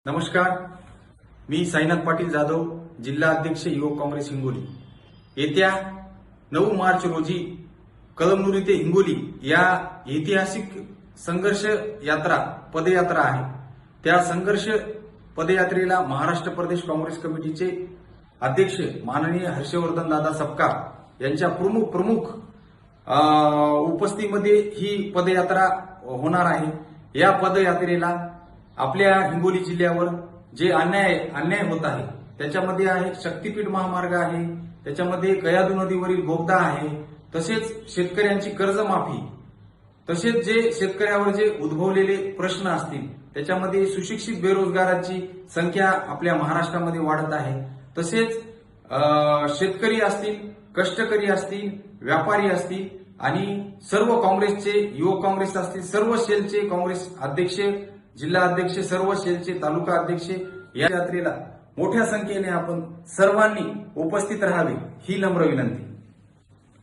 नमस्कार, मी साईनाथ पाटील जाधव, जिल्हा अध्यक्ष युवक काँग्रेस हिंगोली। येत्या 9 मार्च रोजी कळमनुरी ते हिंगोली या ऐतिहासिक संघर्ष यात्रा पदयात्रा आहे। त्या संघर्ष पदयात्रेला महाराष्ट्र प्रदेश काँग्रेस कमिटीचे अध्यक्ष माननीय हर्षवर्धन दादा सपकाळ यांच्या प्रमुख उपस्थितीमध्ये ही पदयात्रा होणार आहे। या पदयात्रेला आपल्या हिंगोली जिल्ह्यावर जे अन्याय होत आहे त्याच्यामध्ये आहे शक्तीपीठ महामार्ग आहे, त्याच्यामध्ये कयाधू नदीवरील बोगदा आहे, तसेच शेतकऱ्यांची कर्जमाफी, तसेच जे शेतकऱ्यावर जे उद्भवलेले प्रश्न असतील त्याच्यामध्ये सुशिक्षित बेरोजगारांची संख्या आपल्या महाराष्ट्रामध्ये वाढत आहे। तसेच शेतकरी असतील, कष्टकरी असतील, व्यापारी असतील आणि सर्व काँग्रेसचे युवक काँग्रेस असतील, सर्व सेलचे काँग्रेस अध्यक्ष, जिल्हा अध्यक्ष, सर्व सेलचे तालुका अध्यक्ष या यात्रेला मोठ्या संख्येने आपण सर्वांनी उपस्थित राहावे ही नम्र विनंती।